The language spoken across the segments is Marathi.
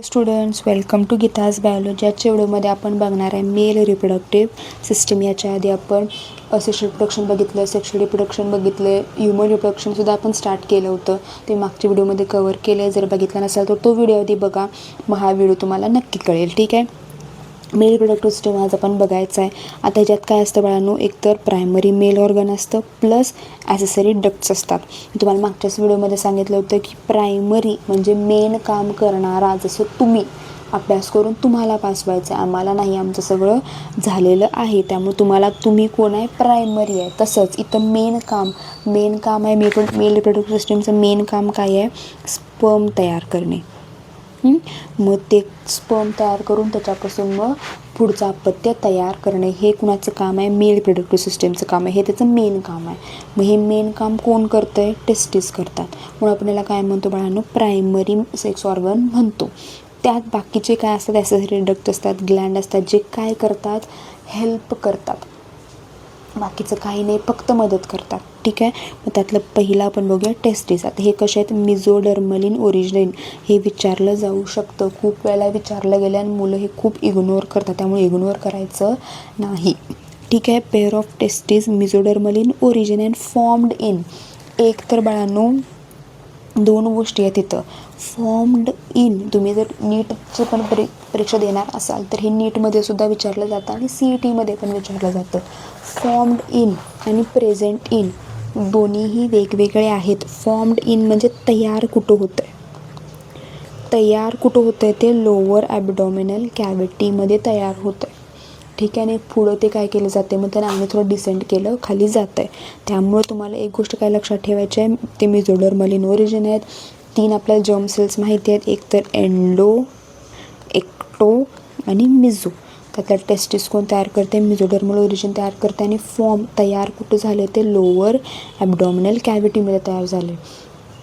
Students, welcome to Geeta's biology. आजच्या व्हिडिओमध्ये आपण बघणार आहे मेल रिप्रोडक्टिव्ह सिस्टम. याच्या आधी आपण असेक्शुअल रिप्रोडक्शन बघितलं, सेक्शुअल रिप्रोडक्शन बघितलं, ह्युमन रिप्रोडक्शनसुद्धा आपण स्टार्ट केलं होतं. ते मागच्या व्हिडिओमध्ये कवर केलं आहे. जर बघितला नसेल तर तो व्हिडिओ आधी बघा, मग हा व्हिडिओ तुम्हाला नक्की कळेल. ठीक आहे. मेल रिप्रोडक्टिव्ह सिस्टम आज आपण बघायचं आहे. आता ह्याच्यात काय असतं बाळांनो, एकतर प्रायमरी मेल ऑर्गन असतं प्लस ॲसेसरी डक्ट्स असतात. तुम्हाला मागच्याच व्हिडिओमध्ये सांगितलं होतं की प्रायमरी म्हणजे मेन काम करणारा, जसं तुम्ही अभ्यास करून तुम्हाला पास व्हायचं आहे, आम्हाला नाही, आमचं सगळं झालेलं आहे, त्यामुळे तुम्ही कोण आहे, प्रायमरी आहे. तसंच इथं मेन काम आहे. मेल रिप्रोडक्टिव्ह सिस्टमचं मेन काम काय आहे, स्पर्म तयार करणे. मग ते स्पर्म तयार करून त्याच्यापासून मग पुढचं अपत्य तयार करणे, हे कुणाचं काम आहे, मेल रिप्रोडक्टिव्ह सिस्टमचं काम आहे. हे त्याचं मेन काम आहे. मग हे मेन काम कोण करतं आहे, टेस्टिस करतात. म्हणून आपण याला काय म्हणतो बाळांनो, प्रायमरी सेक्स ऑर्गन म्हणतो. त्यात बाकीचे काय असतात, ॲसेसरी डक्ट असतात, ग्लँड असतात, जे काय करतात, हेल्प करतात. बाकीचं काही नाही, फक्त मदत करतात. ठीक आहे. मग त्यातलं पहिलं आपण बघूया टेस्टिस. आता हे कसे आहेत, मिझोडर्मल इन ओरिजिन. हे विचारलं जाऊ शकतं, खूप वेळेला विचारलं गेलं आणि मुलं हे खूप इग्नोर करतात, त्यामुळे इग्नोर करायचं नाही. ठीक आहे. Pair of testis mesodermal in origin and formed in. एक तर बाळांनो दोन गोष्टी आहेत तिथं, फॉर्म्ड इन. तुम्ही जर नीटची पण परीक्षा देणार असाल तर हे नीटमध्ये सुद्धा विचारलं जातं आणि CETमध्ये पण विचारलं जातं. फॉर्म्ड इन आणि प्रेझेंट इन दोन्हीही वेगवेगळे आहेत. फॉर्म्ड इन म्हणजे तयार कुठं होतं आहे, ते लोअर ॲबडॉमिनल कॅव्हिटीमध्ये तयार होतं आहे. ठीक आहे. आणि पुढं ते काय केलं जाते, मग त्याने आणि थोडं डिसेंड केलं, खाली जातं आहे. त्यामुळं तुम्हाला एक गोष्ट काय लक्षात ठेवायची आहे, ते मिझोडर्मल इन ओरिजिन आहेत. 3 आपल्याला जर्म सेल्स माहिती आहेत, एक तर एंडो, एक्टो आणि मिझो. त्यातल्या टेस्टिस कोण तयार करते, मिझोडर्मल ओरिजिन तयार करते. आणि फॉर्म तयार कुठं झाले, ते लोअर ॲबडॉमिनल कॅव्हिटीमध्ये तयार झाले.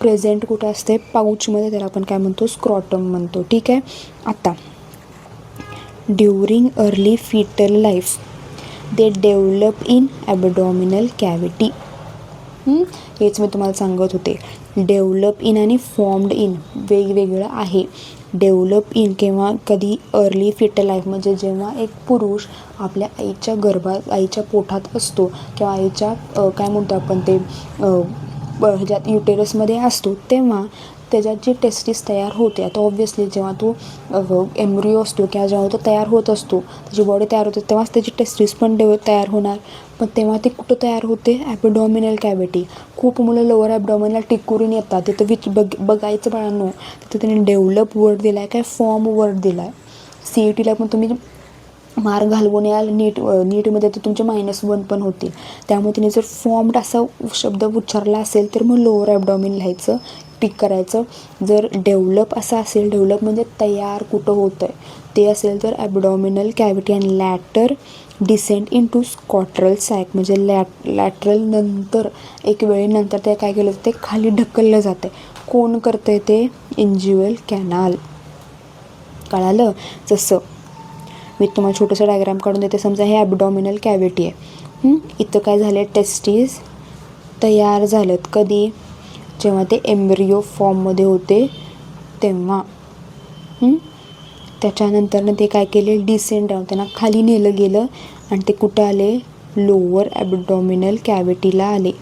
प्रेझेंट कुठं असते, पाऊचमध्ये, त्याला आपण काय म्हणतो, स्क्रॉटम म्हणतो. ठीक आहे. आता during early foetal life they develop in abdominal cavity. हेच मी तुम्हाला सांगत होते, डेव्हलप इन आणि फॉर्म्ड इन वेगवेगळं आहे. डेव्हलप इन केव्हा, कधी, अर्ली फिटल लाईफ म्हणजे जेव्हा एक पुरुष आपल्या आईच्या पोटात असतो किंवा आईच्या काय म्हणतो आपण ते ह्याच्यात युटेरसमध्ये असतो, तेव्हा त्याच्यात जी टेस्टिस तयार होते. आता ऑब्व्हियसली जेव्हा तो एम्ब्रिओ असतो किंवा जेव्हा तो तयार होत असतो, त्याची बॉडी तयार होते, तेव्हाच त्याची टेस्टिस पण तयार होणार. पण तेव्हा ते कुठं तयार होते, ॲबडॉमिनल कॅव्हिटी. खूप मुलं लोअर ॲबडॉमिनल टिकून येतात, तिथं बघायचं बाळांनो, तिथं त्यांनी डेव्हलप वर्ड दिला आहे काय फॉर्म वर्ड दिला आहे. CETला पण तुम्ही मार्क घालवून याल, नीटमध्ये तर तुमचे -1 पण होतील. त्यामुळे तिने जर फॉर्म्ड असा शब्द उच्चारला असेल तर मग लोअर ॲबडॉमिन लिहायचं, टिक करायचं. जर डेव्हलप असा असेल, डेव्हलप म्हणजे तयार कुठं होतं आहे ते असेल, तर ॲबडॉमिनल कॅव्हिटी. आणि later descent into scrotal sac म्हणजे लॅटरल नंतर एक वेळेनंतर ते काय केलं, ते खाली ढकललं जातं आहे. कोण करतं आहे ते, इंज्युअल कॅनाल. कळालं. जसं मी तुम्हाला छोटंसं डायग्राम काढून देते. समजा हे ॲबडॉमिनल कॅव्हिटी आहे. इथं काय झाले, टेस्टिस तयार झालेत. कधी, जेव्हा ते एम्ब्रिओ फॉर्ममध्ये होते तेव्हा. त्याच्यानंतरनं ते काय केले, डिसेंड डाऊन, त्यांना खाली नेलं गेलं आणि ते कुठं आले, लोअर ॲबडॉमिनल कॅव्हिटीला आले.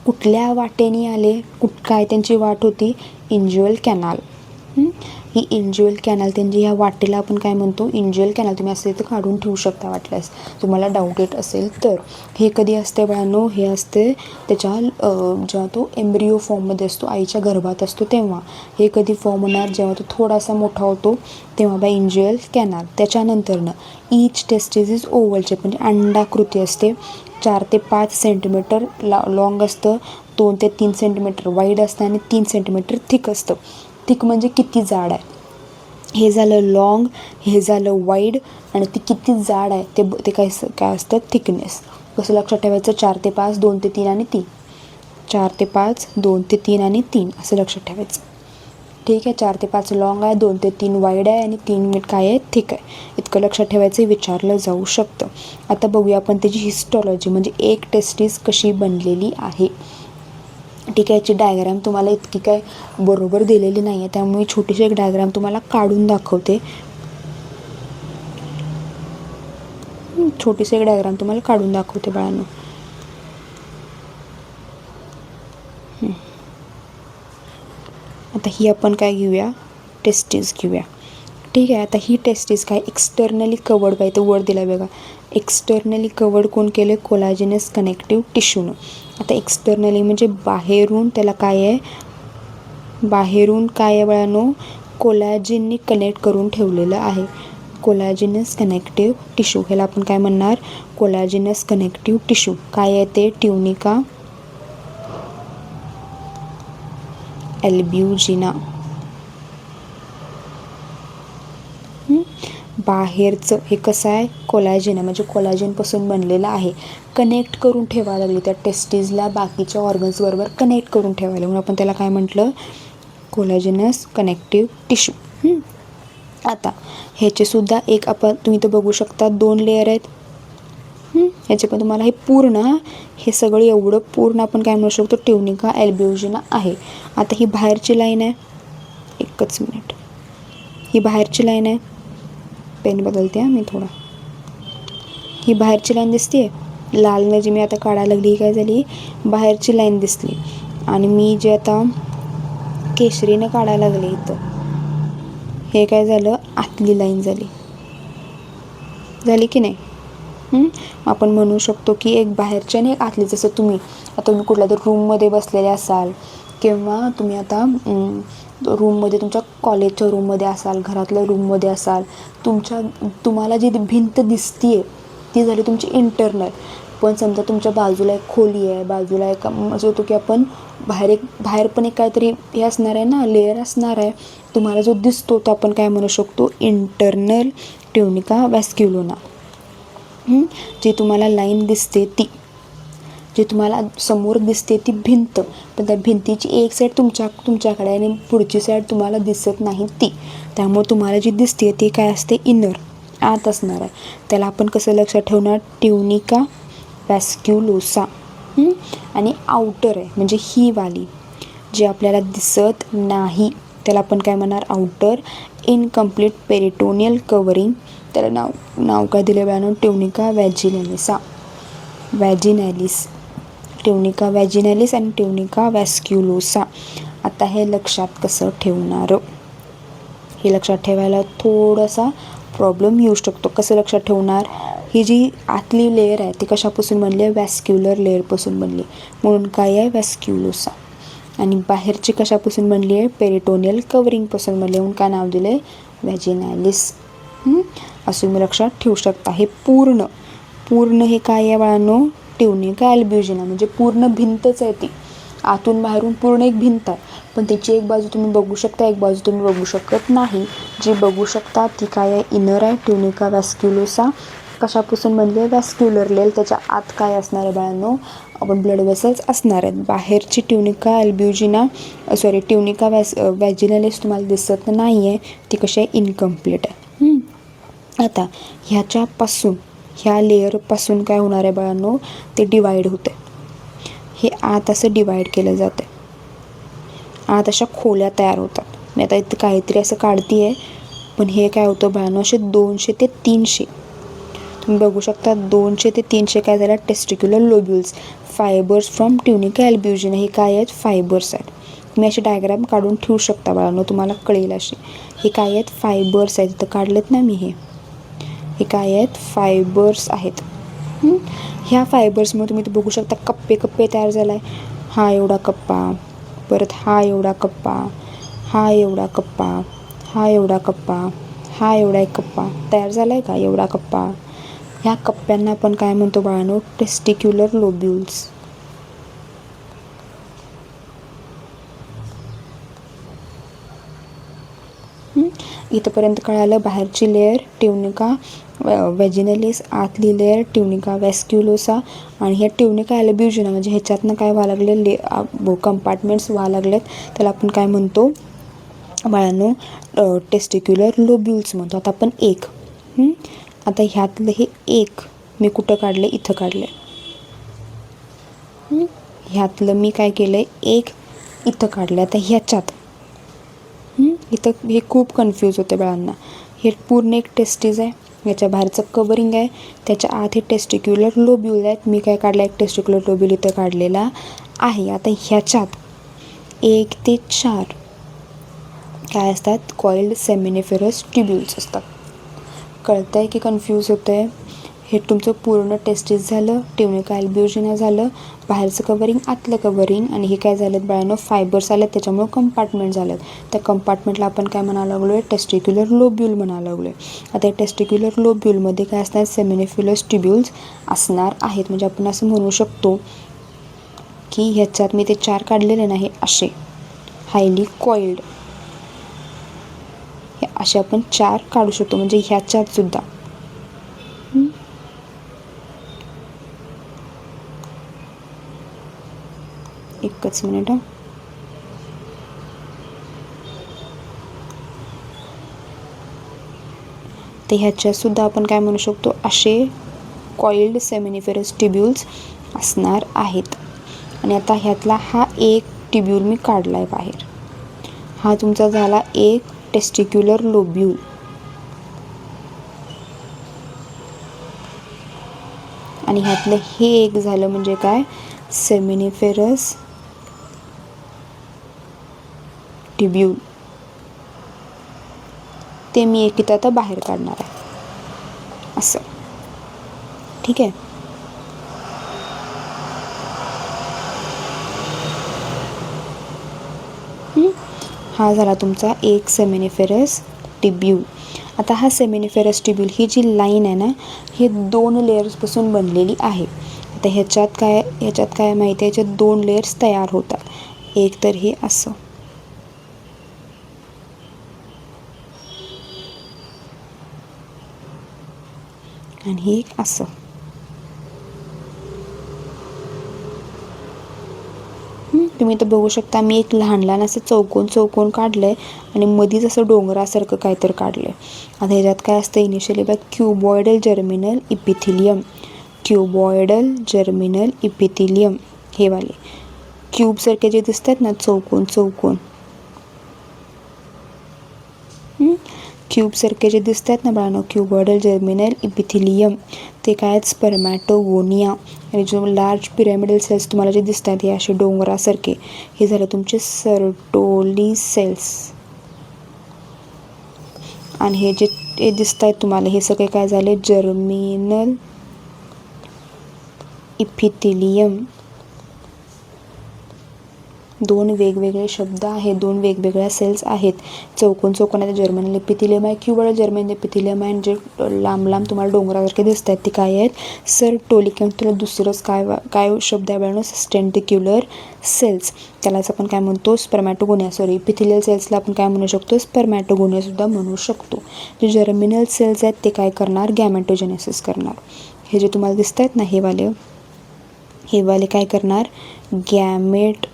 कुठल्या वाटेने आले, काय त्यांची वाट होती, इंज्युअल कॅनाल. ही इंज्युअल कॅनाल त्यांची, ह्या वाटेला आपण काय म्हणतो, इंज्युअल कॅनाल. तुम्ही असं इथं काढून ठेवू शकता वाटल्यास, तुम्हाला डाऊट येत असेल तर. हे कधी असते बाळांनो, हे असते त्याच्या जेव्हा तो एम्ब्रिओ फॉर्ममध्ये असतो, आईच्या गर्भात असतो, तेव्हा. हे कधी फॉर्म होणार, जेव्हा तो थोडासा मोठा होतो तेव्हा बाय इंज्युअल कॅनाल. त्याच्यानंतरनं each testis is oval shape म्हणजे अंडाकृती असते. 4 ते 5 सेंटीमीटर लॉंग असतं, 2 ते 3 सेंटीमीटर वाईड असतं आणि 3 सेंटीमीटर थिक असतं. थिक म्हणजे किती जाड आहे, हे झालं लॉंग, हे झालं वाईड, आणि ती किती जाड आहे ते काय असतं, थिकनेस. कसं लक्षात ठेवायचं, 4 ते 5, 2 ते 3 आणि 3. 4 ते 5, 2 ते 3 आणि 3 असं लक्षात ठेवायचं. ठीक आहे. 4 ते 5 लॉंग आहे, 2 ते 3 वाईड आहे आणि 3 मिनिट काय आहे, थिक आहे. इतकं लक्षात ठेवायचं, विचारलं जाऊ शकतं. आता बघूया आपण त्याची हिस्टॉलॉजी म्हणजे एक टेस्टिस कशी बनलेली आहे. ठीक आहे. याची डायग्राम तुम्हाला इतकी काय बरोबर दिलेली नाही आहे, त्यामुळे छोटीशी एक डायग्राम तुम्हाला काढून दाखवते. छोटीशी एक डायग्राम तुम्हाला काढून दाखवते बाळांनो. आता ही आपण काय घेऊया, टेस्टिस घेऊया. ठीक आहे. आता ही टेस्टिस काय एक्सटर्नली कवर्ड बाय, तो वर दिला बघा, एक्सटर्नली कवर्ड कोण केले, कोलाजिनस कनेक्टिव्ह टिश्यूनं. आता एक्सटर्नली म्हणजे बाहेरून त्याला काय आहे, बाहेरून काय आहे बाळांनो, कोलॅजिननी कनेक्ट करून ठेवलेलं आहे. कोलॅजिनस कनेक्टिव्ह टिश्यू, ह्याला आपण काय म्हणणार, कोलॅजिनस कनेक्टिव्ह टिश्यू. काय आहे ते, ट्युनिका एल्ब्युजिना. बाहेरचं हे कसं आहे, कोलॅजिन आहे, म्हणजे कोलॅजिनपासून बनलेलं आहे. कनेक्ट करून ठेवायला लागली त्या टेस्टिसला बाकीच्या ऑर्गन्सबरोबर कनेक्ट करून ठेवायला, म्हणून आपण त्याला काय म्हटलं, कोलॅजिनस कनेक्टिव्ह टिश्यू. आता ह्याचेसुद्धा एक आपण तुम्ही तर बघू शकता 2 लेअर आहेत. ह्याचे पण तुम्हाला हे पूर्ण, हे सगळं एवढं पूर्ण आपण काय म्हणू शकतो, ट्युनिका एल्ब्युजिना आहे. आता ही बाहेरची लाईन आहे, एकच मिनिट, ही बाहेरची लाईन आहे, पेन बदलते मी थोडा. ही बाहेरची लाईन दिसते लालनं जी मी आता काढायला लागली, काय झाली, बाहेरची लाईन दिसली. आणि मी जे आता केशरीनं काढायला लागले इथं, हे काय झालं, आतली लाईन झाली, झाली की नाही. आपण म्हणू शकतो की एक बाहेरची आणि एक आतली. जसं तुम्ही कुठल्या तरी रूममध्ये बसलेले असाल, किंवा तुम्ही आता रूममध्ये, तुमच्या कॉलेजच्या रूममध्ये असाल, घरातल्या रूममध्ये असाल, तुम्हाला जी भिंत दिसते आहे ती झाली तुमची इंटरनल. पण समजा तुमच्या बाजूला एक खोली आहे, बाजूला एक असं होतं की आपण बाहेर पण एक काहीतरी हे असणार आहे ना, लेअर असणार आहे, तुम्हाला जो दिसतो तो आपण काय म्हणू शकतो, इंटरनल ट्युनिका व्हॅस्क्युलोना. जी तुम्हाला लाईन दिसते ती, जी तुम्हाला समोर दिसते ती भिंत, पण त्या भिंतीची एक साईड तुमच्याकडे आणि पुढची साईड तुम्हाला दिसत नाही ती. त्यामुळे तुम्हाला जी दिसते ती काय असते, इनर, आत असणार आहे. त्याला आपण कसं लक्षात ठेवणार, ट्युनिका व्हॅस्क्युलोसा. आणि आउटर आहे म्हणजे ही वाली जी आपल्याला दिसत नाही, त्याला आपण काय म्हणणार, आउटर इनकम्प्लीट पेरिटोनियल कवरिंग. त्याला नाव काय दिले बाळांनो, ट्युनिका व्हॅजिनॅलिसा, व्हॅजिनॅलिस, ट्युनिका व्हॅजिनॅलिस आणि ट्युनिका व्हॅस्क्युलोसा. आता हे लक्षात कसं ठेवणार, हे लक्षात ठेवायला थोडासा प्रॉब्लेम येऊ शकतो. कसं लक्षात ठेवणार, ही जी आतली लेअर आहे ती कशापासून बनली आहे, व्हॅस्क्युलर लेअरपासून बनली, म्हणून काय आहे, व्हॅस्क्युलोसा. आणि बाहेरची कशापासून बनली आहे, पेरिटोनियल कवरिंगपासून बनली, म्हणून काय नाव दिलं आहे, व्हॅजिनॅलिस. असं तुम्ही लक्षात ठेवू शकता. हे पूर्ण हे काय आहे बाळांनो, ट्युनिका एल्ब्युजिना, म्हणजे पूर्ण भिंतच आहे ती, आतून बाहेरून पूर्ण एक भिंत आहे. पण त्याची एक बाजू तुम्ही बघू शकता, एक बाजू तुम्ही बघू शकत नाही. जी बघू शकता ती काय आहे, इनर आहे, ट्युनिका व्हॅस्क्युलोसा. कशापासून बनली आहे, व्हॅस्क्युलर लेअर. त्याच्या आत काय असणार आहे बाळांनो, आपण ब्लड वेसल्स असणार आहेत. बाहेरची ट्युनिका एल्ब्युजिना ट्युनिका व्हॅजिनॅलिस तुम्हाला दिसत नाही आहे, ती कशी आहे, इनकम्प्लीट आहे. आता ह्याच्यापासून, ह्या लेअरपासून काय होणार आहे बाळांनो, ते डिवाईड होते. हे आत असं डिवाईड केलं जातं, आत अशा खोल्या तयार होतात. मी आता इथं काहीतरी असं काढते आहे, पण हे काय होतं बाळांनो, असे 200 ते 300 तुम्ही बघू शकता, 200 ते 300 काय झालं, टेस्टिक्युलर लोब्युल्स, फायबर्स फ्रॉम ट्युनिका एल्ब्युजिना. हे काय आहेत, फायबर्स आहेत. तुम्ही अशी डायग्राम काढून ठेवू शकता बाळांनो, तुम्हाला कळेल अशी. हे काय आहेत, फायबर्स आहेत. इथं काढलेत ना मी, हे काय आहेत, फायबर्स आहेत. ह्या फायबर्समुळे तुम्ही बघू शकता कप्पे तयार झाला आहे. हा एवढा कप्पा, परत हा एवढा कप्पा, हा एवढा कप्पा, हा एवढा कप्पा, हा एवढा एक कप्पा तयार झाला आहे का, एवढा कप्पा. ह्या कप्प्यांना आपण काय म्हणतो बाळांनो, टेस्टिक्युलर लोब्युल्स. इथंपर्यंत कळालं. बाहेरची लेअर ट्युनिका व्हॅजिनॅलिस, आतली लेअर ट्युनिका व्हॅस्क्युलोसा. आणि ह्या ट्युनिका एल्ब्युजिना म्हणजे ह्याच्यातनं काय व्हायला लागले, कंपार्टमेंट्स व्हायला लागलेत, त्याला आपण काय म्हणतो बाळांनो, टेस्टिक्युलर लोब्युल्स म्हणतो. आता आपण एक, आता ह्यातलं हे एक मी कुठं काढले, इथं काढले. ह्यातलं मी काय केलं आहे, एक इथं काढलं. आता ह्याच्यात इथं हे खूप कन्फ्यूज होते बाळांना. हे पूर्ण एक टेस्टीज आहे, याच्या बाहेरचं कवरिंग आहे, त्याच्या आत हे टेस्टिक्युलर लोब्यूल आहेत. मी काय काढलं, एक टेस्टिक्युलर लोब्यूल इथं काढलेला आहे. आता ह्याच्यात 1 ते 4 काय असतात, कॉइल्ड सेमिनिफेरस ट्युब्यूल्स असतात. कळतं आहे की कन्फ्यूज होतं आहे? हे तुमचं पूर्ण टेस्टीज झालं, ट्युनिका अल्ब्युजिना झालं, बाहेरचं कवरिंग, आतलं कवरिंग, आणि हे काय झालं बाळांनो, फायबर्स आलं, त्याच्यामुळं कंपार्टमेंट झालं. त्या कंपार्टमेंटला आपण काय म्हणायला लागलो आहे, टेस्टिक्युलर लोब्यूल म्हणायला लागलो आहे. आता या टेस्टिक्युलर लोब्यूलमध्ये काय असणार, सेमिनिफेरस ट्युब्यूल्स असणार आहेत. म्हणजे आपण असं म्हणू शकतो की ह्याच्यात मी ते 4 काढलेले नाही, असे हायली कॉइल्ड हे असे आपण 4 काढू शकतो. म्हणजे ह्याच्यात सुद्धा एकच मिनिट. ते ह्याच्यात सुद्धा आपण काय म्हणू शकतो, असे कॉइल्ड सेमिनिफेरस ट्युब्यूल्स असणार आहेत. आणि आता ह्यातला हा एक ट्युब्यूल मी काढला आहे बाहेर. हा तुमचा झाला एक टेस्टिक्युलर लोब्यूल. आणि ह्यातलं हे एक झालं म्हणजे काय, सेमिनिफेरस ट्युब्यूल. ते मी एक इथं आता बाहेर काढणार आहे, असं. ठीक आहे. हा झाला तुमचा एक सेमिनिफेरस ट्युब्यूल. आता हा सेमिनिफेरस ट्युब्यूल ही जी लाईन आहे ना, हे 2 लेयर्सपासून बनलेली आहे. आता ह्याच्यात काय माहिती आहे, ह्याच्यात 2 लेयर्स तयार होतात. एक तर हे असं, आणि हे एक असं. तुम्ही इथं बघू शकता, मी एक लहान असं चौकोन काढलं आहे आणि मधीच असं डोंगरासारखं काहीतरी काढलं आहे. आता ह्याच्यात काय असतं, इनिशियली बघ, क्युबॉइडल जर्मिनल इपिथिलियम. क्युबॉइडल जर्मिनल इपिथिलियम हे वाले क्यूबसारखे जे दिसतात ना, चौकोन क्यूबसारखे जे दिसतात ना बाळांनो, क्युबॉइडल जर्मिनल इपिथिलियम, ते काय आहेत, स्पर्मॅटोगोनिया. आणि जो लार्ज पिरॅमिडल सेल्स तुम्हाला जे दिसतात, हे असे डोंगरासारखे, हे झालं तुमचे सर्टोली सेल्स. आणि हे जे दिसत आहेत तुम्हाला, हे सगळे काय झाले, जर्मिनल इपिथिलियम. 2 वेगवेगळे शब्द आहेत, 2 वेगवेगळ्या सेल्स आहेत. चौकोन जर्मिनल इपिथिलियम आहे, क्युबॉइडल जर्मिनल इपिथिलियम आहे. जे लांब तुम्हाला डोंगरासारखे दिसत आहेत ते काय आहेत, सर्टोली. किंवा तुला दुसरंच काय शब्द आहे बाळांनो, स्टेंटिक्युलर सेल्स. त्यालाच आपण काय म्हणतो, स्पर्मॅटोगोनिया. इपिथिलियल सेल्सला आपण काय म्हणू शकतो, स्पर्मॅटोगोनिया सुद्धा म्हणू शकतो. जे जर्मिनल सेल्स आहेत ते काय करणार, गॅमेटोजेनेसिस करणार. हे जे तुम्हाला दिसत आहेत ना, हे वाले काय करणार, गॅमेट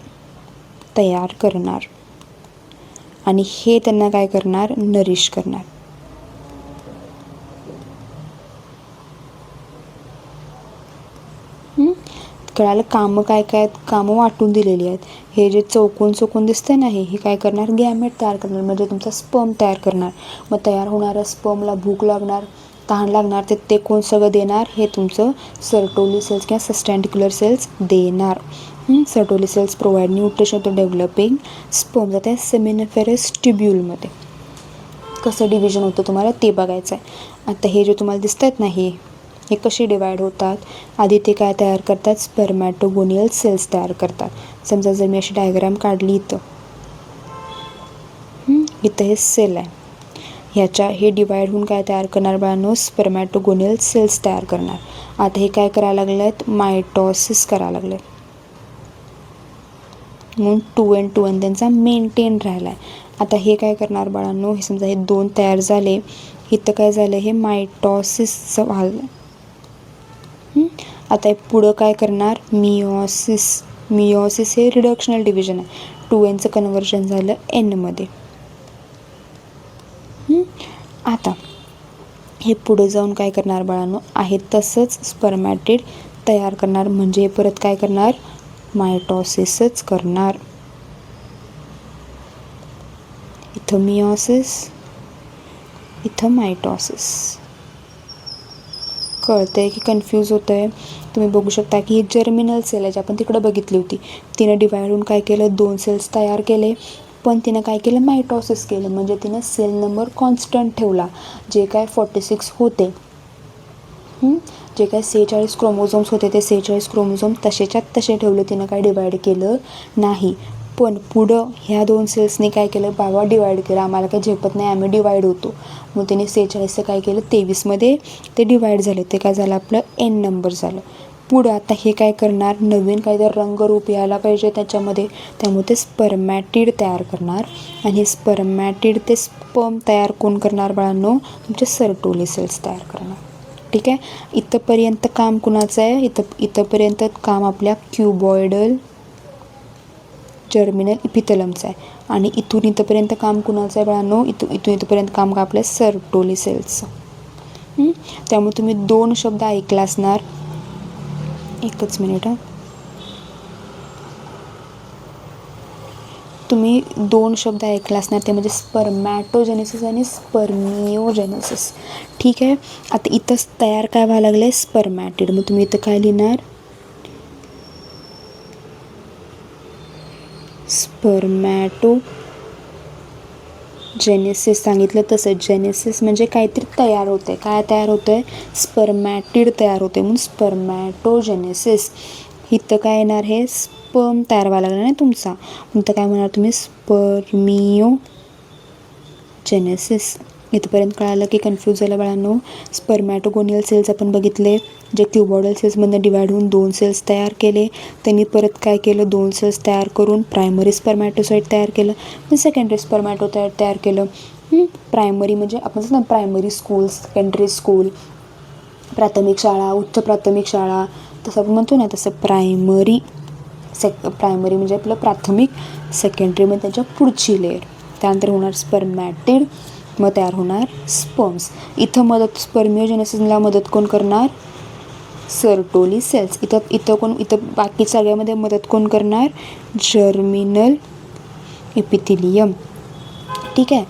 तयार करणार. आणि हे त्यांना काय करणार, नरिश करणार. कळालं, कामं काय आहेत, कामं वाटून दिलेली आहेत. हे जे चौकोन दिसतंय ना, हे काय करणार, गॅमेट तयार करणार. म्हणजे तुमचा स्पर्म तयार करणार. मग तयार होणाऱ्या स्पर्मला भूक लागणार, तहान लागणार, ते कोण सगळं देणार, हे तुमचं सर्टोली सेल्स किंवा स्टेंटिक्युलर सेल्स देणार. Sertoli cells provide nutrition to developing sperm. त्या सेमिनिफेरस ट्युब्यूलमध्ये कसं डिव्हिजन होतं तुम्हाला ते बघायचं आहे. आता हे जे तुम्हाला दिसत आहेत ना, हे कसे डिवाईड होतात, आधी ते काय तयार करतात, स्पर्मॅटोगोनियल सेल्स तयार करतात. समजा जर मी अशी डायग्राम काढली, इथं हे सेल आहे, हे डिवाईड होऊन काय तयार करणार बाळांनो, स्पर्मॅटोगोनियल सेल्स तयार करणार. आता हे काय करायला लागले आहेत, मायटॉसिस करायला लागले. म्हणून 2n त्यांचा मेंटेन राहिला आहे. आता हे काय करणार बाळांनो, हे समजा हे 2 तयार झाले, इथं काय झालं, हे मायटॉसिसचं झालं. आता हे पुढं काय करणार, मिओसिस हे रिडक्शनल डिव्हिजन आहे. 2nचं कन्व्हर्जन झालं nमध्ये. आता हे पुढे जाऊन काय करणार बाळांनो, आहे तसंच स्पर्मॅटिड तयार करणार. म्हणजे परत काय करणार, मायटॉसिसच करणार. इथं मिओसिस, इथं मायटॉसिस. कळतंय की कन्फ्यूज होतं आहे? तुम्ही बघू शकता की ही जर्मिनल सेल आहे, जी आपण तिकडं बघितली होती. तिनं डिवाइड होऊन काय केलं, 2 सेल्स तयार केले, पण तिनं काय केलं, मायटॉसिस केलं. म्हणजे तिनं सेल नंबर कॉन्स्टंट ठेवला. जे काय 46 होते, जे काय 46 क्रोमोझोम्स होते, ते 46 क्रोमोझोम तसेच्यात तसे ठेवले. तिनं काय डिवाइड केलं नाही. पण पुढं ह्या 2 सेल्सने काय केलं, बाबा डिवाइड केलं, आम्हाला काही झेपत नाही, आम्ही डिवाइड होतो. मग त्याने 46चं काय केलं, 23मध्ये ते डिवाइड झाले. ते काय झालं, आपलं N नंबर झालं. पुढं आता हे काय करणार, नवीन काहीतरी रंगरूप यायला पाहिजे त्याच्यामध्ये, त्यामुळे ते स्पर्मॅटिड तयार करणार. आणि हे स्पर्मॅटिड ते स्पर्म तयार कोण करणार बाळांनो, तुमचे सर्टोली सेल्स तयार करणार. ठीक आहे. इथंपर्यंत काम कुणाचं आहे, इथंपर्यंत काम आपल्या क्युबॉइडल जर्मिनल इपिथेलमचं आहे. आणि इथून इथंपर्यंत काम कुणाचं आहे बाळांनो, इथून इथंपर्यंत काम का आपल्या सर्टोली सेल्सचं. त्यामुळे तुम्ही 2 शब्द ऐकला असणार. एकच मिनिट हा. तुम्ही 2 शब्द ऐकला असणार, ते म्हणजे स्पर्मॅटोजेनेसिस आणि स्पर्मिओजेनेसिस. ठीक आहे. आता इथंच तयार काय व्हायला लागलं आहे, स्पर्मॅटिड. मग तुम्ही इथं काय लिहिणार, स्पर्मॅटो जेनेसिस. सांगितलं तसं, जेनेसिस म्हणजे काहीतरी तयार होतं आहे. काय तयार होतं आहे, स्पर्मॅटिड तयार होते, म्हणून स्पर्मॅटोजेनेसिस. इथं काय येणार, हे स्पर्म तयार व्हायला लागला नाही तुमचा, म्हणून काय म्हणणार तुम्ही, स्पर्मिओजेनेसिस. इथंपर्यंत कळालं की कन्फ्यूज झालं बाळांनो. स्पर्मॅटोगोनियल सेल्स आपण बघितले, जे क्युबॉइडल सेल्समधून डिवाइड होऊन 2 सेल्स तयार केले. त्यांनी परत काय केलं, 2 सेल्स तयार करून प्रायमरी स्पर्मॅटोसाइट तयार केलं, आणि सेकंडरी स्पर्मॅटोसाइट तयार केलं. प्रायमरी म्हणजे आपण ना प्रायमरी स्कूल, सेकंडरी स्कूल, प्राथमिक शाळा, उच्च प्राथमिक शाळा, तसं आपण म्हणतो ना, तसं प्रायमरी म्हणजे आपलं प्राथमिक, सेकंडरी म्हणजे त्याच्या पुढची लेअर. त्यानंतर होणार स्पर्मॅटिड, मग तयार होणार स्पर्म्स. इथं मदत स्पर्मिओजेनेसिसला मदत कोण करणार, सर्टोली सेल्स. इथं बाकी सगळ्यामध्ये मदत कोण करणार, जर्मिनल इपिथिलियम. ठीक आहे.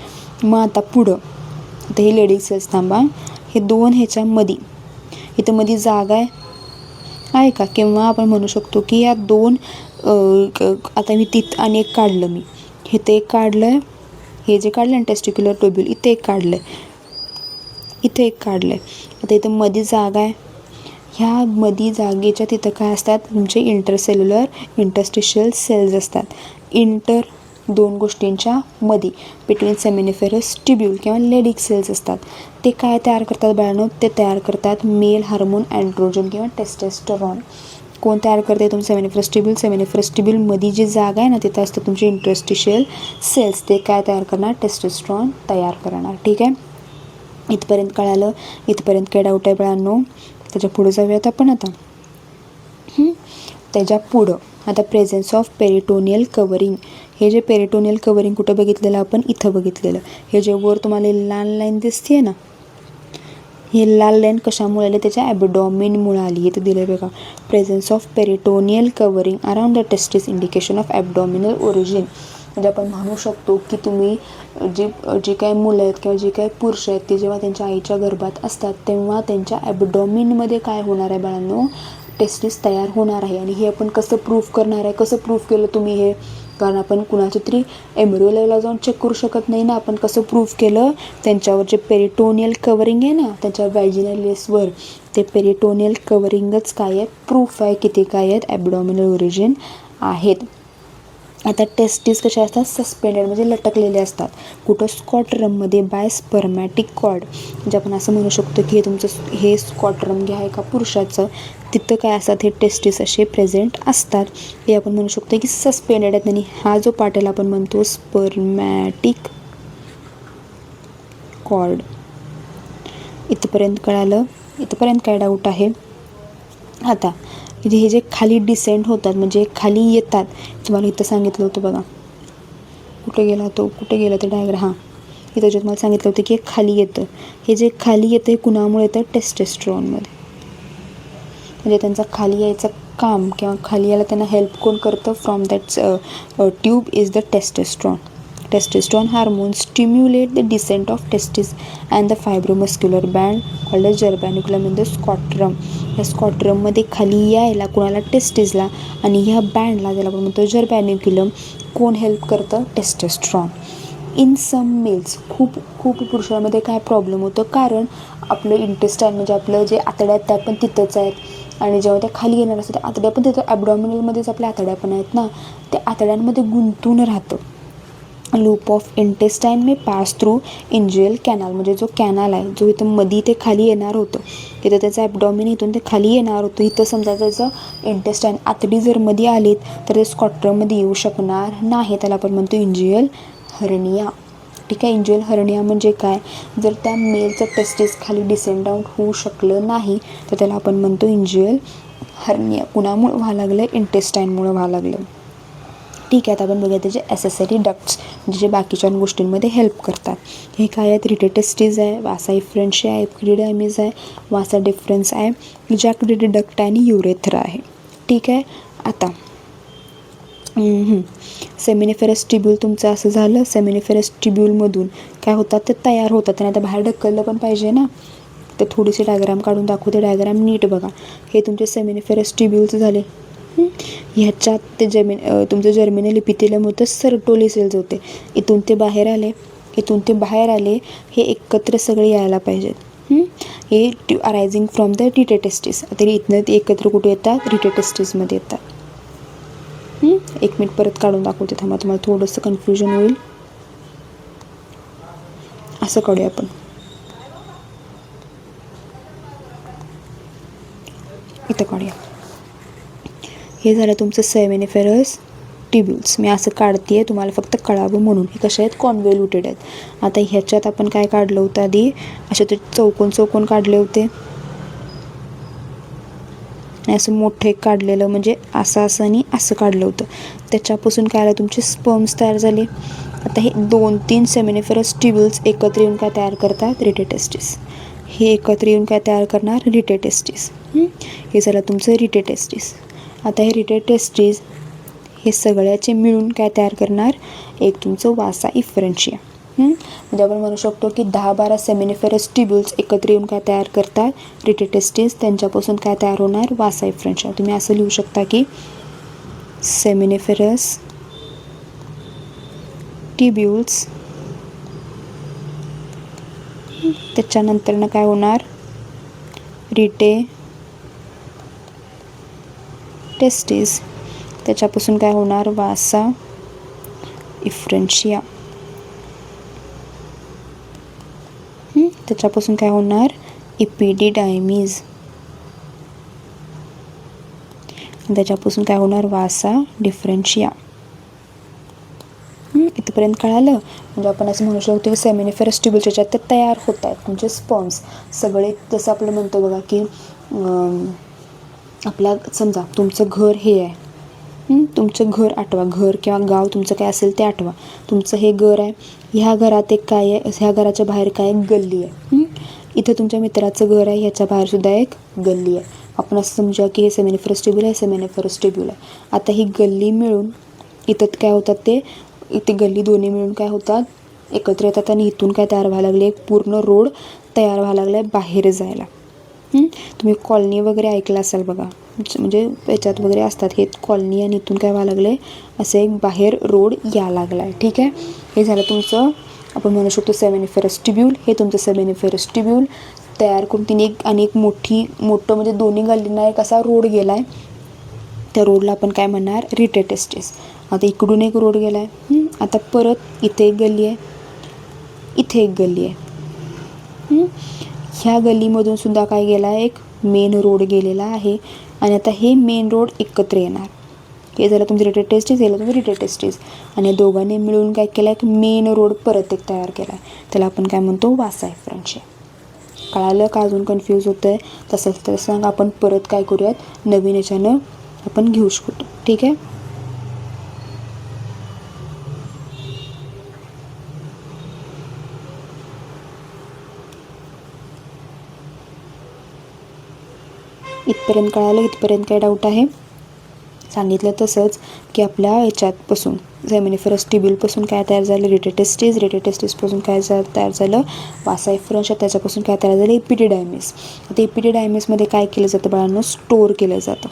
मग आता पुढं, आता हे लेडीज सेल्स थांबा, हे 2 ह्याच्यामध्ये इथं मध्ये जागा आहे का, किंवा आपण म्हणू शकतो की या 2 आता मी तिथं आणि एक काढलं, मी इथं एक काढलं आहे, हे जे काढलं ना टेस्टिक्युलर ट्युब्यूल, इथे एक काढलं आहे, इथे एक काढलं आहे. आता इथं मध्ये जागा आहे, ह्या मध्ये जागेच्या तिथं काय असतात, तुमचे इंटरस्टिशियल सेल्स असतात. 2 गोष्टींच्या मध्ये, बिटवीन सेमिनिफेरस ट्युब्यूल किंवा लेडिक सेल्स असतात. ते काय तयार करतात बाळांनो, ते तयार करतात मेल हार्मोन अँड्रोजन किंवा टेस्टेस्टरॉन. कोण तयार करते, तुमचं सेमिनिफेरस ट्युब्यूल. सेमिनिफेरस ट्युब्यूलमध्ये जी जागा आहे ना, तिथं असतं तुमचे इंटरस्टिशियल सेल्स. ते काय तयार करणार, टेस्टेस्ट्रॉन तयार करणार. ठीक आहे. इथपर्यंत कळालं. इथपर्यंत काय डाऊट आहे बाळांनो, त्याच्या पुढं जाऊयात आपण आता. त्याच्या पुढं आता प्रेझेन्स ऑफ पेरिटोनियल कवरिंग. हे जे पेरिटोनियल कवरिंग कुठं बघितलेलं आपण, इथं बघितलेलं. हे जे वर तुम्हाला लाल लाईन दिसते ना, हे लाल लाईन कशामुळे आली, त्याच्या ॲबडॉमिनमुळे आली. इथं दिलं बघा, presence of peritoneal covering around the testis, indication of abdominal origin. म्हणजे आपण म्हणू शकतो की तुम्ही जी काही मुलं आहेत किंवा जे काही पुरुष आहेत, ते जेव्हा त्यांच्या आईच्या गर्भात असतात, तेव्हा त्यांच्या ॲबडॉमिनमध्ये काय होणार आहे बाळांनो, टेस्टिस तयार होणार आहे. आणि हे आपण कसं प्रूफ करणार आहे, कसं प्रूफ केलं तुम्ही हे, कारण आपण कुणाच्या तरी एम्ब्रियो लेवलला जाऊन चेक करू शकत नाही ना. आपण कसं प्रूफ केलं, त्यांच्यावर जे पेरिटोनियल कवरिंग आहे ना, त्याच्या व्हॅजिनलेसवर, ते पेरिटोनियल कवरिंगच काय आहे, प्रूफ आहे किती काय आहेत, ॲबडॉमिनल ओरिजिन आहेत. आता टेस्टिस कशा असतात, सस्पेंडेड म्हणजे लटकलेले असतात. कुठं, स्कॉटरममध्ये बाय स्पर्मॅटिक कॉर्ड. म्हणजे आपण असं म्हणू शकतो की हे तुमचं हे स्कॉटरम घ्या एका पुरुषाचं, तिथं काय असतात, हे टेस्टिस असे प्रेझेंट असतात. हे आपण म्हणू शकतो की सस्पेंडेड आहेत. आणि हा जो पार्ट आहे आपण म्हणतो स्पर्मॅटिक कॉर्ड. इथंपर्यंत कळालं. इथंपर्यंत काय डाऊट आहे. आता हे जे खाली डिसेंड होतात, म्हणजे खाली येतात, तुम्हाला इथं सांगितलं होतं बघा, कुठे गेला ते डायग्राम, हां, इथं जे तुम्हाला सांगितलं होतं की खाली येतं. हे जे खाली येतं हे कुणामुळे येतं, टेस्टेस्ट्रॉनमध्ये. म्हणजे त्यांचा खाली यायचा काम किंवा खाली यायला त्यांना हेल्प कोण करतं from that tube is the testosterone. Testosterone hormone stimulate the descent of testis and the fibromuscular band called gubernaculum in the scrotum. या स्कॉट्रममध्ये खाली यायला कोणाला टेस्टिसला आणि ह्या बँडला ज्याला आपण म्हणतो जर्बॅनिक्युलम कोण हेल्प करतं? टेस्टोस्टेरॉन. इन सम मेल्स खूप पुरुषांमध्ये काय प्रॉब्लेम होतं, कारण आपलं इंटेस्टाईन म्हणजे आपलं जे आतड्या आहेत त्या पण तिथंच आहेत आणि जेव्हा त्या खाली येणार असतात त्या आतड्या पण तिथं ॲबडॉमिनलमध्येच आपल्या आतड्या पण आहेत ना, त्या आतड्यांमध्ये गुंतून राहतं. Loop of intestine may pass through inguinal canal, म्हणजे जो कॅनाल आहे जो इथं मधी ते खाली येणार होतं, तिथं त्याचं ॲबडॉमिन इथून ते खाली येणार होतं, इथं समजा त्याचं इंटेस्टाईन आतडी जर मध्ये आलीत तर ते स्कॉट्रममध्ये येऊ शकणार नाही, त्याला आपण म्हणतो इंजियल हर्निया. ठीक आहे. इंजियल हर्निया म्हणजे काय? जर त्या मेलचं टेस्टिस खाली डिसेंड आउट होऊ शकलं नाही तर त्याला आपण म्हणतो इंजियल हर्निया. कुणामुळे व्हायला लागलं? इंटेस्टाईनमुळे व्हायला लागलं. ठीक आहे. आता आपण बघूया त्याचे ॲसेसरी डक्ट्स म्हणजे जे बाकीच्या गोष्टींमध्ये हेल्प करतात. हे काय आहेत? रिटेटेस्टिस आहे, वासा इफ्रेन्शिया आहे, एपिडिडायमिस आहे, वासा डिफरन्स आहे, इजॅक्युलेटेड डक्ट आहे आणि युरेथ्रा आहे. ठीक आहे. आता सेमिनिफेरस ट्यूब्यूल तुमचं असं झालं. सेमिनिफेरस ट्यूब्यूलमधून काय होतात? ते तयार होतात आणि आता बाहेर ढकललं पण पाहिजे ना, तर थोडीशी डायग्राम काढून दाखवते. डायग्राम नीट बघा. हे तुमचे सेमिनिफेरस ट्यूब्यूल्स झाले. ह्याच्यात ते तुमचं जर्मिनल इपिथेलियम होतं, सर्टोली सेल्स होते, इथून ते बाहेर आले, इथून ते बाहेर आले, हे एकत्र सगळे यायला पाहिजेत. हे अरायझिंग फ्रॉम द रिटेटेस्टिस. तरी इथनं ते एकत्र कुठे येतात? रिटेटेस्टिसमध्ये येतात. एक मिनिट परत काढून दाखवते, थांबा, तुम्हाला थोडंसं कन्फ्युजन होईल. असं काढूया आपण. इथं काढूया. हे झालं तुमचं सेमिनिफेरस ट्यूब्यूल्स. मी असं काढते आहे तुम्हाला फक्त कळावं म्हणून. हे कसे आहेत? कॉन्व्होल्युटेड आहेत. आता ह्याच्यात आपण काय काढलं होतं आधी? असे ते चौकोन काढले होते आणि असं मोठं एक काढलेलं, म्हणजे असं आणि असं काढलं होतं. त्याच्यापासून काय आलं? तुमचे स्पर्म्स तयार झाले. आता हे 2-3 सेमिनिफेरस ट्यूब्यूल्स एकत्र येऊन काय तयार करतात? रिटेटेस्टिस. हे एकत्र येऊन काय तयार करणार? रिटेटेस्टिस. हे झालं तुमचं रिटेटेस्टिस. आता हे रिटेटेस्टिस हे सगळ्याचे मिळून काय तयार करणार? एक तुमचं वासा इफ्रेन्शिया. म्हणजे आपण म्हणू शकतो की 10-12 सेमिनिफेरस ट्यूब्यूल्स एकत्र येऊन काय तयार करतात? रिटेटेस्टिस. त्यांच्यापासून काय तयार होणार? वासा इफ्रेन्शिया. तुम्ही असं लिहू शकता की सेमिनिफेरस ट्यूब्यूल्स, त्याच्यानंतरनं काय होणार? रिटेटेस्टिस. त्याच्यापासून काय होणार? वासा इफ्रेन्शिया. त्याच्यापासून काय होणार? इपिडिडायमिस. त्याच्यापासून काय होणार? वासा डिफरेन्शिया. इथपर्यंत कळालं? म्हणजे आपण असं म्हणू शकतो की सेमिनिफेरस ट्यूब्यूल्स ज्याच्यात ते तयार होत आहेत म्हणजे स्पर्म्स सगळे, जसं आपलं म्हणतो बघा की आपल्या समजा तुमचं घर हे आहे, तुमचं घर आठवा, घर किंवा गाव तुमचं काय असेल ते आठवा. तुमचं हे घर आहे, ह्या घरात एक काय आहे? ह्या घराच्या बाहेर काय? एक गल्ली आहे. इथं तुमच्या मित्राचं घर आहे, ह्याच्या बाहेरसुद्धा एक गल्ली आहे. आपण असं समजा की हे सेमिनिफेरस ट्यूब्यूल आहे, सेमिनिफेरस ट्यूब्यूल आहे. आता ही गल्ली मिळून इथं काय होतात? ते इथे गल्ली दोन्ही मिळून काय होतात? एकत्र येतात आणि इथून काय तयार व्हायला लागले? एक पूर्ण रोड तयार व्हायला लागला आहे बाहेर जायला. तुम्ही कॉलनी वगैरे ऐकलं असाल बघा, म्हणजे याच्यात वगैरे असतात हे कॉलनी, आणि इथून काय व्हायला लागले? असं एक बाहेर रोड या लागला आहे. ठीक आहे. हे झालं तुमचं आपण म्हणू शकतो सेमिनिफेरस ट्यूब्यूल. हे तुमचं सेमिनिफेरस ट्यूब्यूल तयार करून तिने एक मोठं म्हणजे दोन्ही गल्लींना एक असा रोड गेला आहे. त्या रोडला आपण काय म्हणणार? रिटेटेस्टिस. आता इकडून एक रोड गेला आहे. आता परत इथे एक गल्ली आहे, इथे एक गल्ली आहे. ह्या गल्लीमधून सुद्धा काय गेला आहे? एक मेन रोड गेलेला आहे. आणि आता हे मेन रोड एकत्र येणार. हे झालं तुमचं रिटेटेस्टिस, हे झालं तुमचं रिटेटेस्टिस. आणि या दोघांनी मिळून काय केलं? एक मेन रोड परत एक तयार केला आहे. त्याला आपण काय म्हणतो? वासा इफ्रेन्शिया. कळालं का? अजून कन्फ्यूज होतं आहे? तसंच सांग आपण परत काय करूयात? नवीन याच्यानं आपण घेऊ शकतो. ठीक आहे. इथपर्यंत कळालं? इथपर्यंत काय डाऊट आहे? सांगितलं तसंच की आपल्या ह्याच्यातपासून सेमिनिफरस ट्युब्युलपासून काय तयार झालं, रेटेटेस्टिसपासून काय तयार झालं, वासा एफरन्स, त्याच्यापासून काय तयार झालं, एपिडिडायमिस. आता एपिडिडायमिसमध्ये काय केलं जातं बाळांनो, स्टोअर केलं जातं.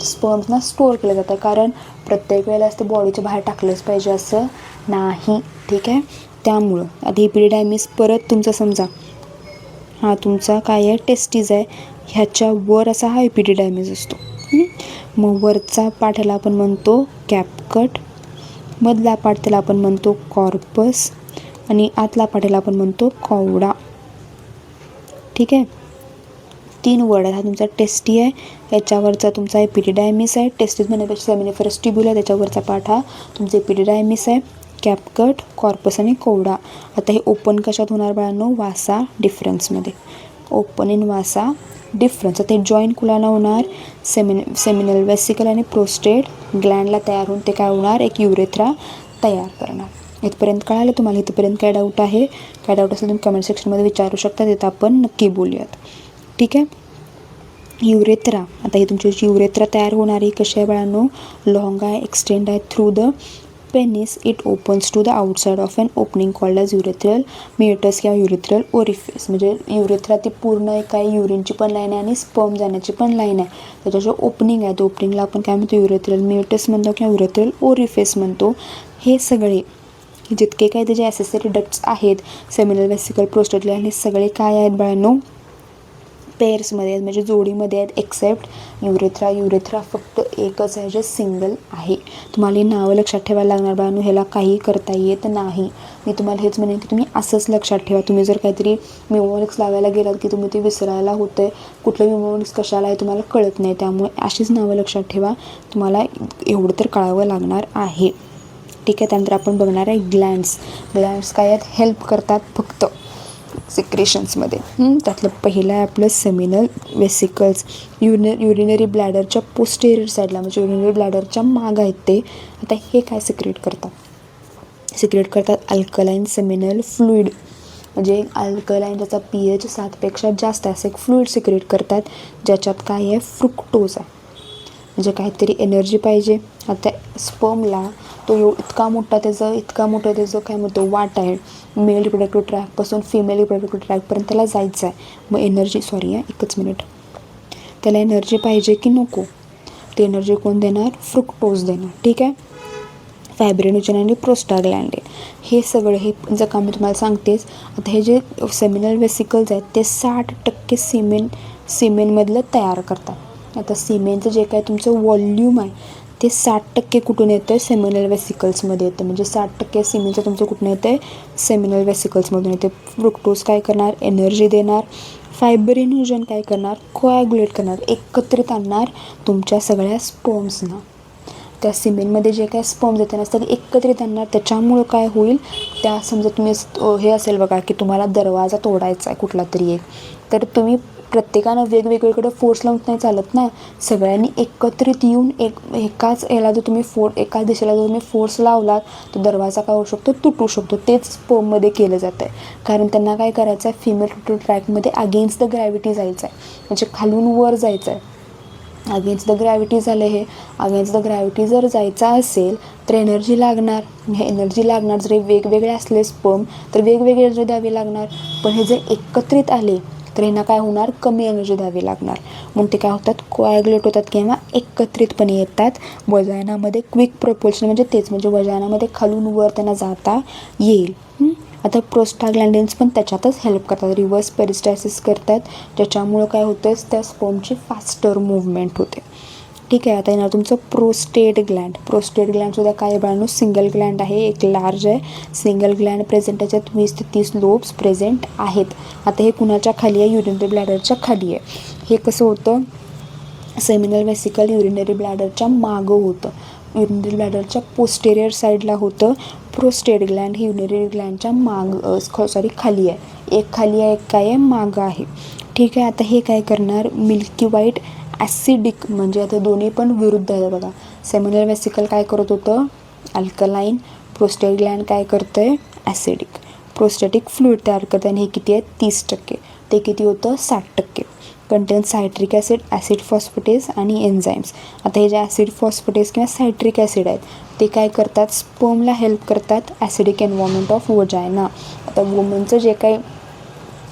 स्पर्म्सना स्टोअर केलं जातं, कारण प्रत्येक वेळेला ते बॉडीच्या बाहेर टाकलंच पाहिजे असं नाही. ठीक आहे, त्यामुळं आता एपिडिडायमिस परत तुमचा समजा हा तुमचा काय आहे, टेस्टीज आहे, ह्याच्यावर असा हा एपिडिडायमिस असतो. मग वरचा पार्ट ह्याला आपण म्हणतो कॅपकट, मधला पार्ट त्याला आपण म्हणतो कॉर्पस, आणि आतला पार्ट ह्याला आपण म्हणतो कॉवडा. ठीक आहे, 3 वर्ड आहे. हा तुमचा टेस्टी आहे, याच्यावरचा तुमचा एपिडिडायमिस आहे. टेस्टीज म्हणण्यापेक्षा सेमिनिफरस ट्युब्युल आहे, त्याच्यावरचा पार्ट हा तुमचा एपिडिडायमिस आहे, कॅपकट, कॉर्पस आणि कॉवडा. आता हे ओपन कशात होणार बाळांनो, वासा डिफरन्समध्ये. Open in vasa deferens. आता हे जॉईन कुलाला होणार, सेमिनल वेसिकल आणि प्रोस्टेट ग्लँडला तयार होऊन ते काय होणार, एक युरेथ्रा तयार करणार. इथपर्यंत कळालं तुम्हाला? इथपर्यंत काय डाऊट आहे? काय डाऊट असेल तुम्ही कमेंट सेक्शनमध्ये विचारू शकता, तिथं आपण नक्की बोलूयात. ठीक आहे, युरेथ्रा. आता ही तुमची युरेथ्रा तयार होणारी कशी आहे बाळांनो, लॉंग आहे, एक्सटेंड आहे through the penis. It opens to the outside of an opening called as urethral meatus किंवा युरेथ्रल ओरिफिस. म्हणजे युरेथ्रा ती पूर्ण एक आहे, युरिनची पण लाईन आहे आणि स्पर्म जाण्याची पण लाईन आहे. त्याच्या जो ओपनिंग आहे, तो ओपनिंगला आपण काय म्हणतो, युरेथ्रल मिएटस म्हणतो किंवा युरेथ्रल ओरिफिस म्हणतो. हे सगळे जितके काय त्याचे ॲसेसरी डक्ट्स आहेत, सेमिनल वेसिकल, प्रोस्टेट ग्लँड, हे सगळे काय आहेत बाळांनो, पेअर्समध्ये आहेत, म्हणजे जोडीमध्ये आहेत, एक्सेप्ट युरेथ्रा. युरेथ्रा फक्त एकच आहे जे सिंगल आहे. तुम्हाला हे नावं लक्षात ठेवायला लागणार बाळांनो, ह्याला काही करता येत नाही. मी तुम्हाला हेच म्हणेन की तुम्ही असंच लक्षात ठेवा. तुम्ही जर काहीतरी म्युमोनिक्स लावायला गेलात की तुम्ही ते विसरायला होतं आहे, कुठलं म्युमोनिक्स कशाला आहे तुम्हाला कळत नाही. त्यामुळे अशीच नावं लक्षात ठेवा, तुम्हाला एवढं तर कळावं लागणार आहे. ठीक आहे, त्यानंतर आपण बघणार आहे ग्लँड्स. ग्लँड्स काय आहेत, हेल्प करतात फक्त सिक्रेशन्समध्ये. त्यातलं पहिलं आहे आपलं सेमिनल वेसिकल्स. युरिनरी ब्लॅडरच्या पोस्टेरियर साईडला, म्हणजे युरिनरी ब्लॅडरच्या माग आहेत ते. आता हे काय सिक्रेट करतात अल्कलाईन सेमिनल फ्लुइड, म्हणजे अल्कलाईन ज्याचा pH 7पेक्षा जास्त आहे, असं एक फ्लुइड सिक्रेट करतात, ज्याच्यात काय आहे, फ्रुक्टोज आहे. म्हणजे काहीतरी एनर्जी पाहिजे. आता स्पर्मला तो इतका मोठा त्याचं काय म्हणतो, वाट आहे, मेल रिप्रोडक्टिव्ह ट्रॅकपासून फिमेल रिप्रोडक्टिव्ह ट्रॅकपर्यंत त्याला जायचं आहे. मग एनर्जी, एकच मिनिट, त्याला एनर्जी पाहिजे की नको, ते एनर्जी कोण देणार, फ्रुक्टोज देणार. ठीक आहे, फायब्रिनोजन आणि प्रोस्टाग्लॅंडिन, हे सगळं हे जर का मी तुम्हाला सांगतेच. आता हे जे सेमिनल वेसिकल्स आहेत ते 60% सिमेनमधलं तयार करतात. आता सिमेनचं जे काय तुमचं व्हॉल्यूम आहे ते 60% कुठून येतं, सेमिनल वेसिकल्समध्ये येतं. म्हणजे 60% सिमेनचं तुमचं कुठून येतं आहे, सेमिनल वेसिकल्समधून येते. फ्रुक्टोज काय करणार, एनर्जी देणार. फायब्रिनोजन काय करणार, कोॲग्युलेट करणार, एकत्रित आणणार तुमच्या सगळ्या स्पर्म्सना. त्या सिमेनमध्ये जे काय स्पर्म्स येते ना ते एकत्रित आणणार. त्याच्यामुळं काय होईल, त्या समजा तुम्ही हे असेल बघा की तुम्हाला दरवाजा तोडायचा आहे कुठला तरी एक, तर तुम्ही प्रत्येकानं वेगवेगळीकडे फोर्स लावून नाही चालत ना, सगळ्यांनी एकत्रित येऊन एकाच याला जर तुम्ही एकाच दिशेला जर तुम्ही फोर्स लावलात तर दरवाजा काय होऊ शकतो, तुटू शकतो. तेच स्पर्ममध्ये केलं जातं आहे, कारण त्यांना काय करायचं आहे, फिमेल रिप्रोडक्टिव्ह ट्रॅकमध्ये अगेन्स्ट द ग्रॅव्हिटी जायचं आहे, म्हणजे खालून वर जायचं आहे. अगेन्स्ट द ग्रॅव्हिटी झालं हे. अगेन्स्ट द ग्रॅव्हिटी जर जायचा असेल तर एनर्जी लागणार. हे एनर्जी लागणार, जर वेगवेगळे असले स्पर्म तर वेगवेगळे एनर्जी द्यावी लागणार. पण हे जर एकत्रित आले तर यांना काय होणार, कमी एनर्जी द्यावी लागणार. म्हणून ते काय होतात, कोॲग्युलेट होतात किंवा एकत्रितपणे येतात. वजायनामध्ये क्विक प्रपोल्शन, म्हणजे तेच, म्हणजे वजायनामध्ये खालून वर त्यांना जाता येईल. आता प्रोस्टाग्लॅंडिन्स पण त्याच्यातच हेल्प करतात, रिव्हर्स पेरिस्टायसिस करतात, ज्याच्यामुळं काय होतं, त्या स्पर्मची फास्टर मूव्हमेंट होते. ठीक आहे, आता येणार तुमचं प्रोस्टेट ग्लँड. प्रोस्टेट ग्लँडसुद्धा काय बाळांनो, सिंगल ग्लँड आहे, एक लार्ज आहे, सिंगल ग्लँड प्रेझेंट, त्याच्यात 20 ते 30 लोब्स प्रेझेंट आहेत. आता हे कुणाच्या खाली आहे, युरिनरी ब्लॅडरच्या खाली आहे. हे कसं होतं, सेमिनल वेसिकल युरिनरी ब्लॅडरच्या मागं होतं, युरिनरी ब्लॅडरच्या पोस्टेरियर साईडला होतं. प्रोस्टेट ग्लँड ही युरिनरी ग्लँडच्या खाली आहे, एक खाली आहे, एक काय आहे, मागं आहे. ठीक आहे, आता हे काय करणार, मिल्की व्हाईट ॲसिडिक, म्हणजे आता दोन्ही पण विरुद्ध आहे बघा. सेमिनल वेसिकल काय करत होतं, अल्कलाईन, प्रोस्टेट ग्लँड काय करतं आहे, ॲसिडिक. प्रोस्टॅटिक फ्लुइड तयार करतं आणि हे किती आहे, 30%. ते किती होतं, 60%. कंटेन सायट्रिक ॲसिड फॉस्फेटेज आणि एन्झाईम्स. आता हे जे ॲसिड फॉस्फेटेज किंवा सायट्रिक ॲसिड आहेत ते काय करतात, स्पर्मला हेल्प करतात ॲसिडिक एन्व्हायरमेंट ऑफ वजायना. आता वुमनचं जे काही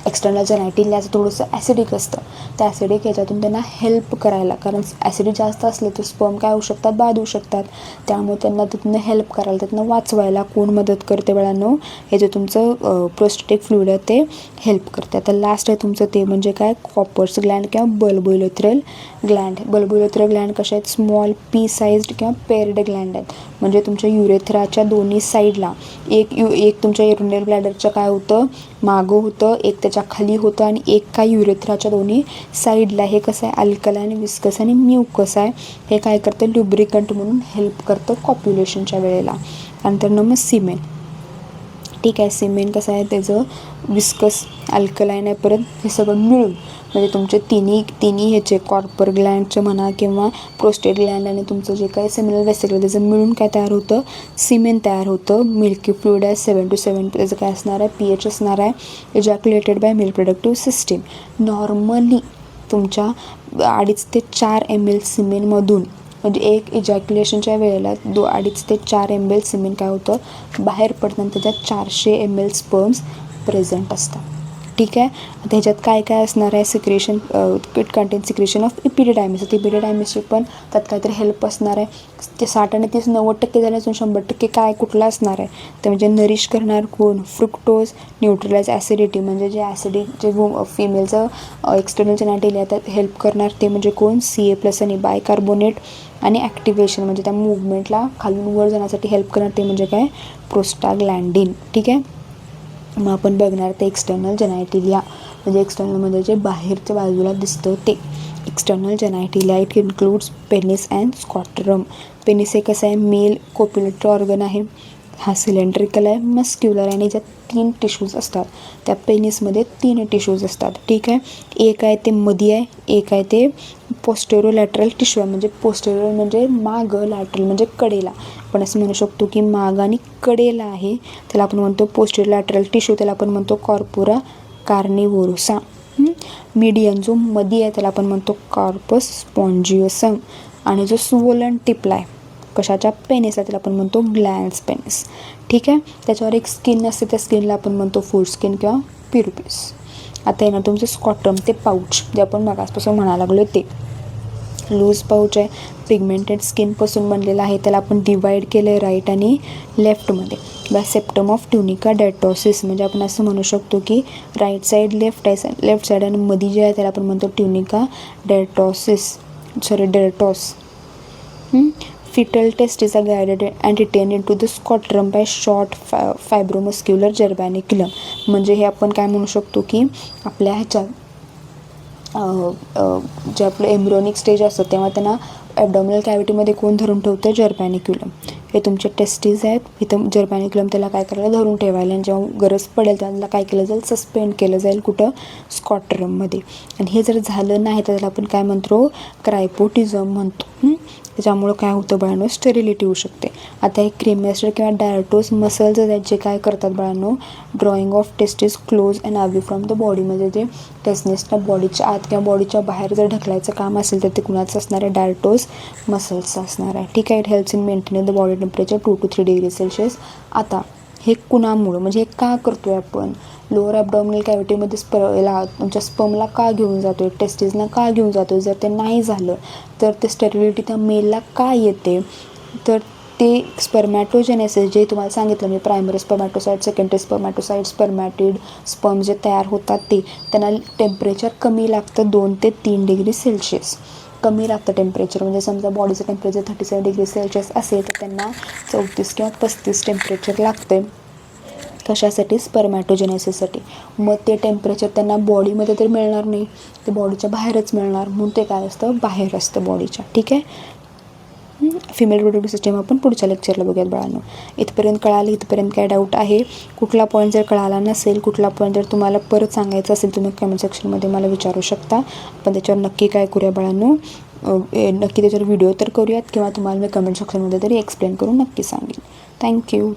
एक्सटर्नल जेनायटिलिया याचं थोडंसं ॲसिडिक असतं, त्या ॲसिडिक याच्यातून त्यांना हेल्प करायला, कारण ॲसिडिक जास्त असले तर स्पर्म काय होऊ शकतात, बाद होऊ शकतात. त्यामुळे त्यांना तिथनं हेल्प करायला, तिथनं वाचवायला कोण मदत करते बाळांनो, हे जे तुमचं प्रोस्टेटिक फ्लुइड आहे ते हेल्प करते. आता लास्ट आहे तुमचं ते म्हणजे काय, कॉपर्स ग्लँड किंवा बल्बोयुरेथ्रल ग्लँड. बल्बोयुरेथ्रल ग्लँड कशा आहेत, स्मॉल पी साइज्ड किंवा पेअर्ड ग्लँड आहेत. म्हणजे तुमच्या युरेथ्राच्या दोन्ही साईडला एक तुमच्या युरिनरी ब्लॅडरच्या काय होतं, मागं होतं, एक त्याच्या खाली होतं आणि एक काय युरेथ्राच्या दोन्ही साईडला. हे कसं आहे, अल्कलाइन, विस्कस आणि म्युकस आहे. हे काय करतं, ल्युब्रिकंट म्हणून हेल्प करतं कॉप्युलेशनच्या वेळेला. नंतर मग सिमेन. ठीक आहे, सिमेन कसं आहे, त्याचं विस्कस, अल्कलाइन आहे, परत हे सगळं मिळून म्हणजे तुमचे तिन्ही ह्याचे कॉर्पर ग्लँडचे म्हणा किंवा प्रोस्टेट ग्लँड आणि तुमचं जे काही सेमिनल वेसिकल त्याचं मिळून काय तयार होतं, सिमेन तयार होतं. मिल्की फ्लुइड आहे 7 to 7, त्याचं काय असणार आहे, pH असणार आहे. Ejaculated by male productive system. Normally तुमच्या 2.5 ते 4 ml सिमेनमधून म्हणजे एक इजॅक्युलेशनच्या वेळेला 2.5 ते 4 ml सिमेन काय होतं, बाहेर पडताना त्याच्यात 400 ml स्पर्म्स प्रेझेंट असतात. ठीक आहे. आता ह्याच्यात काय काय असणार आहे, secretion, it contain secretion of epididymis. तर इपिडिडायमिसची पण त्यात काहीतरी हेल्प असणार आहे. ते 60 आणि 30-90% झाल्यासून 100% काय कुठला असणार आहे, ते म्हणजे नरिश करणार कोण, फ्रुक्टोज, न्यूट्रलाइज ॲसिडिटी म्हणजे जे ॲसिडिक जे फिमेलचं एक्सटर्नल जेनायटिलिया त्यात हेल्प करणार ते म्हणजे कोण, CA+ आणि बायकार्बोनेट. आणि ॲक्टिवेशन म्हणजे त्या मूवमेंटला खालून वर जाण्यासाठी हेल्प करणार ते म्हणजे काय, प्रोस्टाग्लँडिन. ठीक आहे. मग आपण बघणार ते एक्सटर्नल जेनायटिलिया म्हणजे एक्सटर्नलमध्ये जे बाहेरच्या बाजूला दिसतं ते external genitalia. It includes penis and scrotum. Penis हे कसं आहे, मेल कोप्युलेटरी ऑर्गन आहे. हा सिलेंड्रिकल आहे, मस्क्युलर आहे आणि ज्यात 3 टिश्यूज असतात. त्या पेनिसमध्ये 3 टिश्यूज असतात. ठीक आहे. एक आहे ते मधी आहे, एक आहे ते पोस्टेरो लॅटरल टिश्यू आहे. म्हणजे पोस्टेरो म्हणजे मागं, लॅटरल म्हणजे कडेला. आपण असं म्हणू शकतो की माग आणि कडेला आहे, त्याला आपण म्हणतो पोस्टेरो लॅटरल टिश्यू, त्याला आपण म्हणतो कॉर्पोरा कार्निवोरसा. मीडियन जो मधी आहे त्याला आपण म्हणतो कॉर्पस स्पॉन्जियोसम. आणि जो स्वोलन टिपला आहे कशाच्या, पेनिसला, त्याला आपण म्हणतो ग्लॅन्स पेनिस. ठीक आहे. त्याच्यावर एक स्किन असते, त्या स्किनला आपण म्हणतो फूड स्किन किंवा पिरुपिस. आता येणार तुमचं स्कॉट्रम, ते पाऊच जे आपण मगासपासून म्हणायला लागलो ते लूज पाऊच आहे, पिगमेंटेड स्किनपासून बनलेलं आहे. त्याला आपण डिवाईड केलं आहे राईट आणि लेफ्टमध्ये बाय सेप्टम ऑफ ट्युनिका डेटॉसिस. म्हणजे आपण असं म्हणू शकतो की राईट साईड लेफ्ट साईड आणि मध्ये जे आहे त्याला आपण म्हणतो tunica डेटॉसिस, डेटॉस. Fetal testes are guided and retained into the scrotum by short fibromuscular germinaculum. म्हणजे हे आपण काय म्हणू शकतो की आपल्या ह्याच्यात जे आपलं एम्ब्रियोनिक स्टेज असतं तेव्हा त्यांना ॲबडॉमिनल कॅव्हिटीमध्ये कोण धरून ठेवतं, जर्मॅनिक्युलम. हे तुमचे टेस्टीज आहेत, इथं जर्मॅनिक्युलम त्याला काय करायला, धरून ठेवायला. आणि जेव्हा गरज पडेल त्याला काय केलं जाईल, सस्पेंड केलं जाईल कुठं, स्कॉट्रममध्ये. आणि हे जर झालं नाही तर त्याला आपण काय म्हणतो, क्रायपोटिझम म्हणतो. त्याच्यामुळं काय होतं बाळांनो, स्टेरिलिटी होऊ शकते. आता हे क्रेमेस्टर किंवा डायटोस मसल्स आहेत जे काय करतात बाळांनो, drawing of testis close and away from the body. म्हणजे ते टेस्टिसला बॉडीच्या आत किंवा बॉडीच्या बाहेर जर ढकलायचं काम असेल तर ते कुणाचं असणार आहे, डायटोस मसल्सचं असणार आहे. ठीक आहे. It helps in maintaining the body temperature 2 to 3 degrees Celsius. आता हे कुणामुळं म्हणजे हे का करतोय आपण, लोअर ॲबडॉमिनल कॅव्हिटीमध्ये याला तुमच्या स्पर्मला का घेऊन जातो आहे, टेस्टिसला का घेऊन जातो आहे. जर ते नाही झालं तर ते स्टेरिलिटी त्या मेलला का येते, तर ते स्पर्मॅटोजेनेसिस जे तुम्हाला सांगितलं मी, प्रायमरी स्पर्मॅटोसाईट, सेकंडरी स्पर्मॅटोसाईट, स्पर्मॅटिड स्पर्म जे तयार होतात ते त्यांना टेम्परेचर कमी लागतं, 2 ते 3 डिग्री सेल्शियस कमी लागतं टेम्परेचर. म्हणजे समजा बॉडीचं टेम्परेचर 37 डिग्री सेल्शियस असेल तर त्यांना 34 किंवा 35 टेम्परेचर लागते. कशासाठी, स्पर्मॅटोजेनेसिससाठी. मग ते टेम्परेचर त्यांना बॉडीमध्ये तर मिळणार नाही, ते बॉडीच्या बाहेरच मिळणार, म्हणून ते काय असतं, बाहेर असतं बॉडीच्या. ठीक आहे. फिमेल रिप्रोडक्टिव्ह सिस्टम आपण पुढच्या लेक्चरला बघूयात बाळांनो. इथपर्यंत कळालं, इथपर्यंत काय डाऊट आहे, कुठला पॉईंट जर कळाला नसेल, कुठला पॉईंट जर तुम्हाला परत सांगायचं असेल तुम्ही कमेंट सेक्शनमध्ये मला विचारू शकता. आपण त्याच्यावर नक्की काय करूया बाळांनो, नक्की त्याच्यावर व्हिडिओ तर करूयात किंवा तुम्हाला मी कमेंट सेक्शनमध्ये तरी एक्सप्लेन करून नक्की सांगेन. थँक्यू.